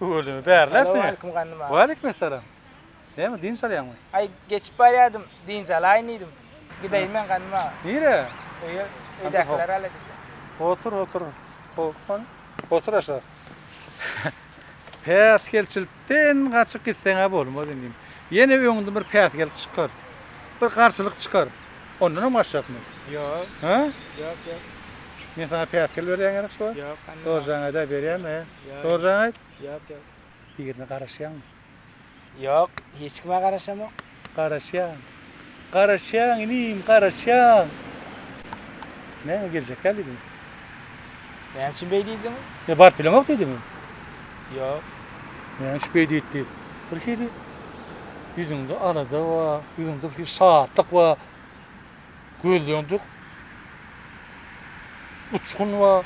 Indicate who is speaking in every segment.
Speaker 1: Tuğulümü bärlersin.
Speaker 2: Selamünaleyküm kandım abi.
Speaker 1: Aleykümselam. Değil mi? Din salayan mı?
Speaker 2: Ay geçip baryadım. Deyince alaynıydım. Gideyim ben kandım abi.
Speaker 1: Nire?
Speaker 2: Öydekler ala dedi.
Speaker 1: Otur. Otur aşağı. Päskelçilikten kaçıp gitseňe bolmaz diyeyim. Yine öňünde bir päskel çıkar. Bir karşılık çıkar. Ondan maşakmy?
Speaker 2: Yok.
Speaker 1: Ha?
Speaker 2: Yok.
Speaker 1: Men sana päskel berýän gerek şu.
Speaker 2: Yok kandım.
Speaker 1: Doğrujaňa da berýän mi?
Speaker 2: Yok.
Speaker 1: Doğrujaňa
Speaker 2: Yok.
Speaker 1: birine garaşýan.
Speaker 2: Yok. Hiç kime karışamam.
Speaker 1: Garaşýan, inim, garaşýan. Ne gelecek geldi?
Speaker 2: Benim için beydiydim.
Speaker 1: Ya bar bilemek dedi mi?
Speaker 2: Yok.
Speaker 1: Yani şu beydiyetti. Bir kere yüzünde arada var, yüzünde bir saatlik var. Gözlüğündük. Uçkun var.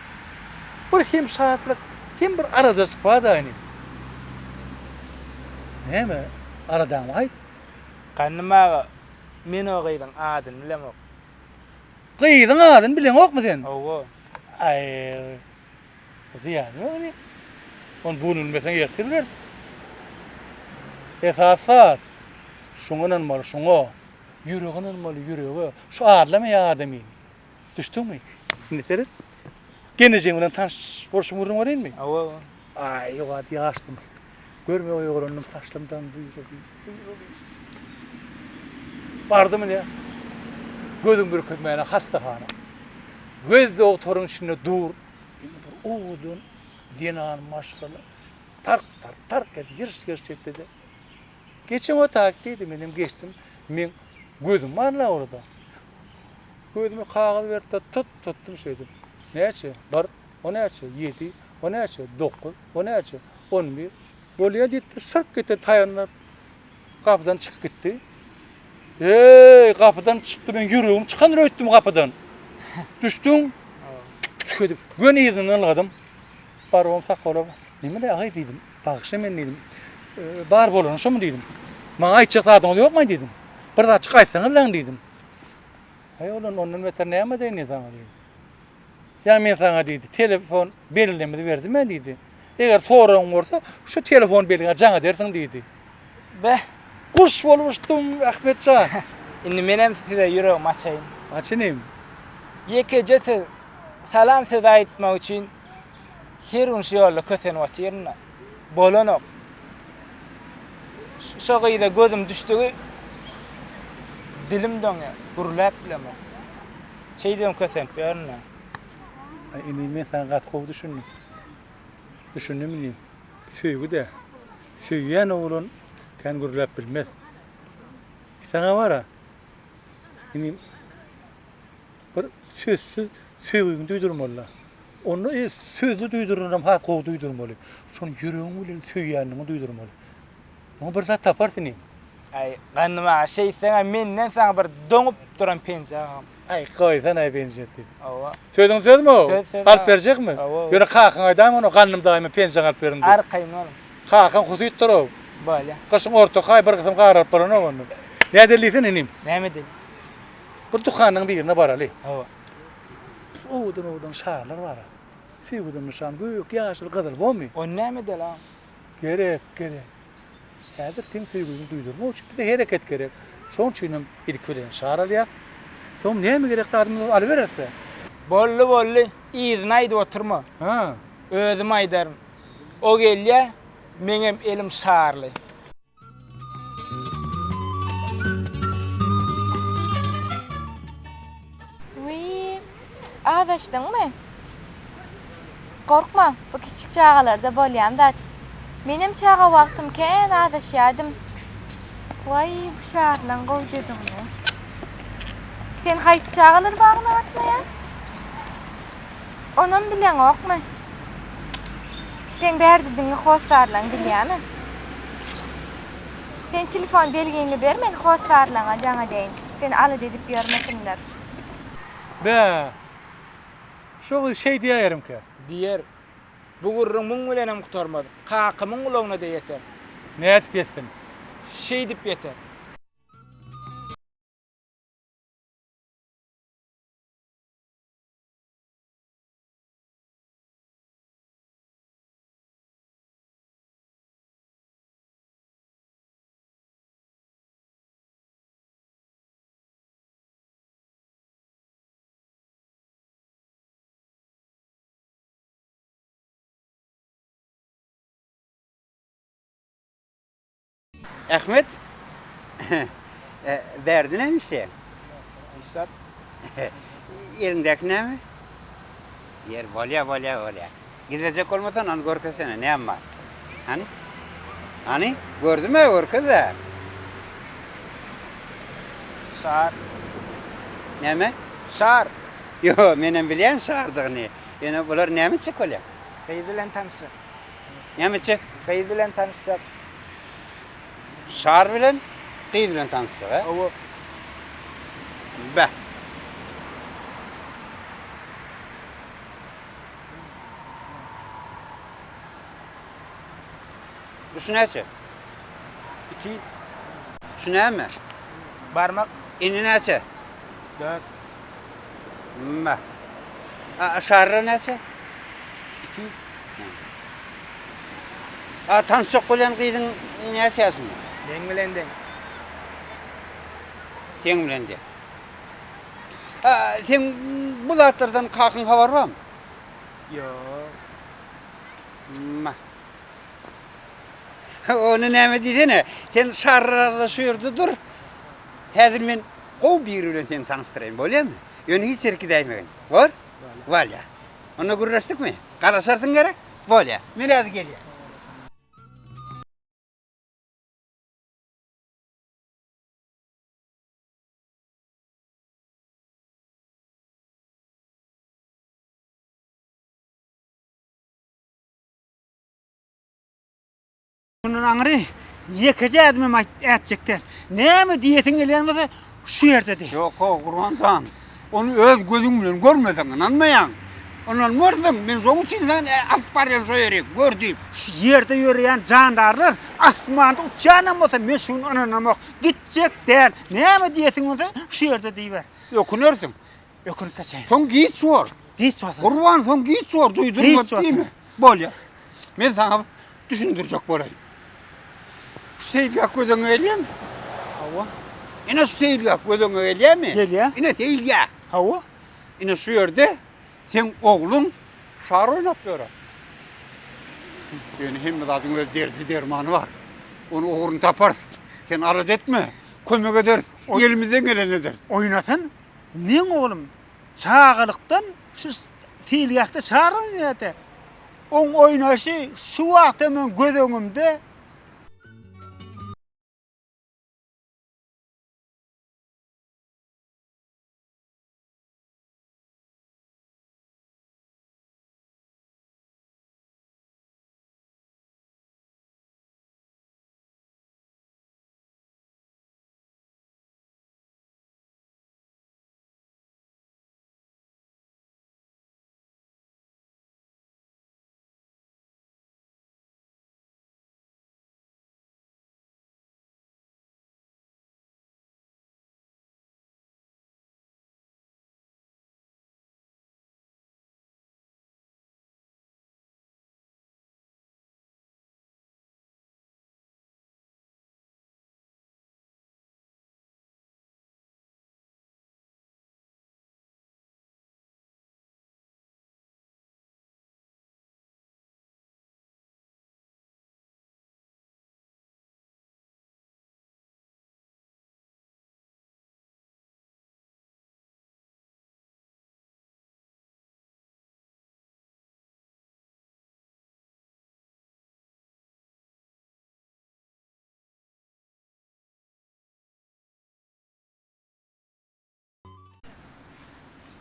Speaker 1: Bir hem saatlik, hem bir aradasık var da aynı. Ne mi? Aradan ait.
Speaker 2: Kandım abi. Men o gıydın adını bilemem.
Speaker 1: Kıydın adını bilen yok mu sen?
Speaker 2: Oğu.
Speaker 1: Ay. Ziyan mı öyle? On bunun mesela yersin. Esasat. Şunun mal şunu. Yüreğinin mal yüreği. Şu adlama ya adamı. Düştün mü? Ne derim? Gene jengilen tanış borçum vurun var mi?
Speaker 2: Oğu.
Speaker 1: Ay yok hadi açtım. Görme o yoğurunum taşlımdan duyuyor. Bardı mı ya? Gözüm bir kötmeyene hastahana. Göz doktorun içinde dur. Yine bir oğudun. Dinan maşkalı. Tark yırş etti de. Geçen o taktiydi benim geçtim. Men gözüm var la orada. Gözümü kağıt verdi tuttum şeydim. Neçe? Bar, o neçe? 7, o neçe? 9, o neçe? 11. Böyle gitti, sırf gitti tayanlar. Kapıdan çıkıp gitti. Kapıdan çıktı ben yürüyorum. Çıkanır öttüm kapıdan. Düştüm. Tükedim. Gön izinden aldım. Barım sakala. Nime de ay dedim. Bakışım ben dedim. Bar bolun şu mu dedim. Bana ayçık adamı yok mu dedim. Bir daha çıkaysanız lan dedim. Hay olan onun veterineye mi deyini sana dedi. Ya men sana dedi. Telefon belirlemedi verdim ben dedi. Eğer sorun olursa şu telefon belirlemedi cana dersin dedi.
Speaker 2: Be.
Speaker 1: Kuş olmuştum Ahmetcan.
Speaker 2: Indi menem size yüreğim açayın.
Speaker 1: Açınayım.
Speaker 2: Yekecesi salam size aytmak için her un şu yolla kösen vat yerine. Bolonok. Şu gıyda gözüm düştüğü dilim döne gurulap bileme. Şeydim kösen yerine.
Speaker 1: İndim ben sana kat kov düşündüm. Düşündüm indim. Söygü de. Söyleyen oğlun kan gurulap bilmez. Sana var ha. İndim. Bir sözsüz söygün duydurmalı. Onu sözlü duydururum, hat kov duydurmalı. Şunu yüreğim bilen söyleyenini duydurmalı. Ama bir zat taparsın indim.
Speaker 2: Ay kanıma şey sana menden sana bir donup duran pençağım.
Speaker 1: Ay koy sana benzettim.
Speaker 2: Ova.
Speaker 1: Söyledin söz mü o?
Speaker 2: Söz.
Speaker 1: Alp verecek mi?
Speaker 2: Ova.
Speaker 1: Yine kalkın aydam onu kanım daima pençen alp verin diyor.
Speaker 2: Arkayın oğlum.
Speaker 1: Kalkın kusuyut dur o.
Speaker 2: Böyle.
Speaker 1: Kışın orta kay bir kısım karar parana onu. Ne derliysen inim?
Speaker 2: Ne mi dedin?
Speaker 1: Bir dükkanın birine baralı.
Speaker 2: Ova.
Speaker 1: Oğudun şarlar var. Sevudun nişan büyük yaşlı kadar bu mu?
Speaker 2: O ne mi de lan?
Speaker 1: Gerek. Eğer sen sevgini duydurma o çünkü de hareket gerek. Son çiğnim ilk veren şarlar yaz. Son ne mi gerek adamı alıverirse?
Speaker 2: Bollu. İznaydı oturma.
Speaker 1: Ha.
Speaker 2: Özüm aydarım. O gelye benim elim şarlı.
Speaker 3: Uy, ağdaşdın mı? Korkma, bu küçük çağalarda bolýan zat. Benim çağa vaktim ken ağdaşýadım. Vay, bu şarlan gowjedin mi? Sen haýsy çağalar bagna atmaýan? Onam bilen okmy? Sen berdidiňi hosarlan bilýärmi? Sen telefon belgeňi ber, men hosarlaňa jaňa deýin. Sen aly edip ýermesinler.
Speaker 1: Be. Şu şey diyerim ki.
Speaker 2: Diyer. Bu gurrun bilenem kurtarmadı. Kakımın ulağına da yeter.
Speaker 1: Ne etip yetsin?
Speaker 2: Şey dip yeter.
Speaker 4: Ahmet. Verdin mi işte?
Speaker 2: İşte
Speaker 4: Yerindeki ne mi? Yer volya. Gidecek olmadan onu korkusana ne var? Hani? Gördün mü korku da?
Speaker 2: şar.
Speaker 4: Ne mi?
Speaker 2: Şar.
Speaker 4: Yo, benim bilen şardığını. Yani bunlar ne mi çık öyle?
Speaker 2: Qeydilen tanışık.
Speaker 4: Ne mi çık?
Speaker 2: Qeydilen tanışık.
Speaker 4: Şar bilen, kıyız bilen tanıştık ha?
Speaker 2: O
Speaker 4: Be. Şu neyse?
Speaker 2: 2
Speaker 4: Şu ne mi?
Speaker 2: barmak
Speaker 4: İni neyse?
Speaker 2: 4
Speaker 4: Be. Şarrı neyse?
Speaker 2: 2
Speaker 4: Tanışık bilen kıydın neyse aslında?
Speaker 2: deng bilen deng.
Speaker 4: Sen bilen de. Sen bu zatlardan kalkın haber var mı?
Speaker 2: Yo.
Speaker 4: Onu ne desene, sen şarrarla suyurdu dur. Hazır ben kov biriyle seni tanıştırayım, böyle mi? Yani hiç erki değmeyin. Var? Var ya. Onunla gururlaştık mı? Karışarsın gerek? Böyle. Ben hadi geliyor.
Speaker 5: Bunun anırı yekece adımı edecekler. Ne mi diyetin gelen şu yerde de.
Speaker 4: Yok o kurbancan. Onu öz gözünle görmedin, anlamayan. Ondan vurdum, ben son için sen alt baryan soyarım, gördüm.
Speaker 5: Şu yerde yürüyen candarlar asmanda uçağına olsa ben şunun ananam gidecek değil. Ne mi diyetin olsa şu yerde deyiver.
Speaker 4: Yokunuyorsun.
Speaker 5: Yokun kaçayım.
Speaker 4: Son giyit sor.
Speaker 5: Hiç olsa.
Speaker 4: Kurban son giyit sor, duydun
Speaker 5: Hiç
Speaker 4: mu değil
Speaker 5: olsa.
Speaker 4: mi? Böyle. Ben sana düşündürecek böyle. Şu seyiryak gözünü eliyor mi?
Speaker 5: Hava.
Speaker 4: Yine şu seyiryak gözünü eliyor mi?
Speaker 5: Geliyor.
Speaker 4: Yine seyiryak.
Speaker 5: Hava.
Speaker 4: Yine şu yerde sen oğlun şar oynap böyle. Yani hem adamın öz derdi dermanı var. Onu uğrunu taparsın. Sen arız etme. Kömek edersin. Elimizden gelen edersin.
Speaker 5: Oynatan. Ne oğlum? Çağılıktan şu tilyakta çağır oynadı. On oynaşı şu vakti ben göz önümde.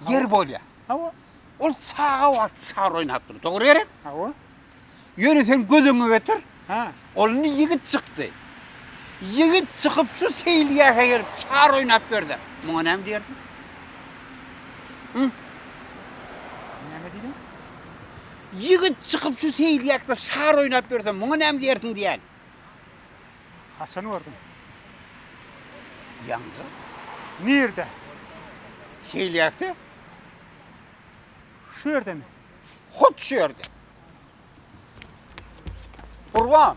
Speaker 4: Yer böyle.
Speaker 5: Hava.
Speaker 4: Ol sağa vakti şar oynap dur. Doğru yere.
Speaker 5: Hava.
Speaker 4: Yönü sen gözünü getir.
Speaker 5: Ha.
Speaker 4: Onu yigit çıktı. Yigit çıkıp şu seyirliğe gelip şar oynap verdi. Buna ne mi dersin?
Speaker 5: Ne mi dedim?
Speaker 4: Yigit çıkıp şu seyirliğe şar oynap verdi. Buna ne mi dersin diyen.
Speaker 5: Hasan'ı vurdum.
Speaker 4: Yalnız
Speaker 5: Nerede?
Speaker 4: seyirliğe
Speaker 5: Şu yerde mi?
Speaker 4: hot şu yerde. Kurban.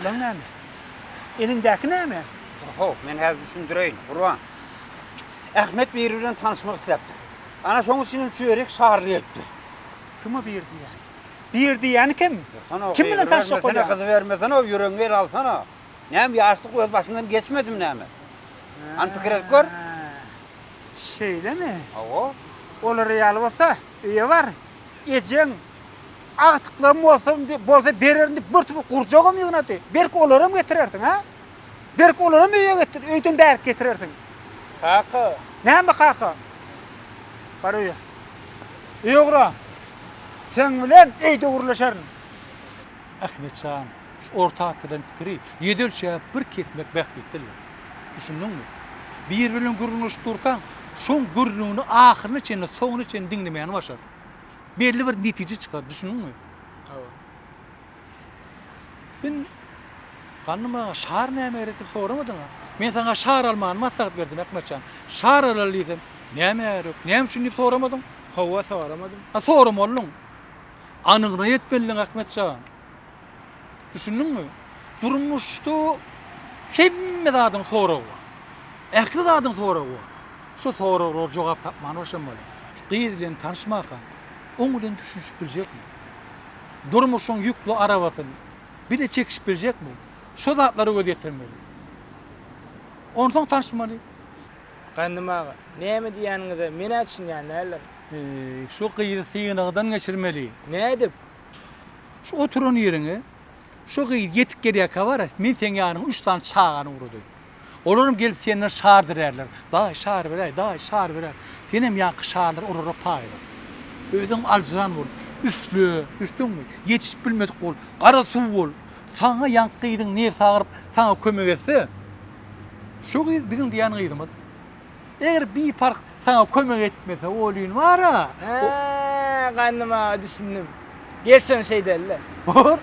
Speaker 5: Ulan ne mi? Elindeki ne mi?
Speaker 4: Ho, men her düşündüreyim. Kurban. Ahmet Bey tanışmak istepti. Ana şonu sinir çüyerek şarlı etti.
Speaker 5: Kime bir diye. Bir diýeni kim?
Speaker 4: Sana
Speaker 5: Kim bilen tanışyk
Speaker 4: Sana
Speaker 5: bolýan?
Speaker 4: kız vermesene, o yüreğini el alsana. Näme ýaşlyk öz başymdan geçmedim näme? An pikir edip gör.
Speaker 5: Şeýle mi?
Speaker 4: Awo.
Speaker 5: Olar ýaly bolsa, öýe bar. Ejeň agtyklarym bolsa bererin dip bir tup gurjagam ýygnaty. Berk olaram getirerdiň ha? Berk olaram öýe getir, öýden därik getirerdiň.
Speaker 2: Kaka.
Speaker 5: Näme kaka? Bar öýe. Ýogra. Sen bilen öýde urlaşaryn.
Speaker 1: Ahmetcan, şu orta atılan fikri yedelçe bir ketmek bekletdiler. Düşündünmü? Bir bilen guruluş durkan, şoň guruluny ahyryny çenle soňuny çen dinlemeýän başar. Belli bir netije çykar, düşündünmü? Sen kanıma şar näme eretip soramadın ha? Men sana şar alman maslahat berdim Ahmetcan. Şar alalydım. Näme erek? Näme üçin diýip soramadın?
Speaker 2: Hawa soramadım.
Speaker 1: Ha soramallyn. Anygyna yetmeliň Ahmetcan. Düşündünmü? Durmuştu hemme adam soragy. Ähli adam soragy. Şu soragylar jogap tapman başlamaly. Gyz bilen tanışmaka, oň bilen düşünüp biljekmi? Durmuşyň ýüklü arabasyny bile çekişip biljekmi? Şu zatlary gözetmeli. Ondan tanışmaly.
Speaker 2: Gandym ağa. Näme diýäniňizde meni açynýan näler?
Speaker 1: Şu gyzy sygynyňdan geçirmeli.
Speaker 2: Nädip?
Speaker 1: Şu oturan ýeriňe şu gyz yetip gerýek bar, men sen ýanyň 3 tane çağany urady. Olaryň gelip senden şar direrler. Daý şar beräy, daý şar beräy. Senem ýanky şarlar urara paýlar. Özüň alжан bol, üstlü, düşdüňmi? Yetişip bilmedik bol, gara suw bol. Sana ýanky gyzyň näme sagyryp, sana kömek etse, şu gyz biziň diýän gyzymyz. Eger bir park sana kömek etmese, olýan bara.
Speaker 2: Ha, gandym ağa düşündüm. Gerçekten şey derler.
Speaker 1: Bor.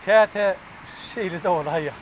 Speaker 1: Käte şeyli de olay ya.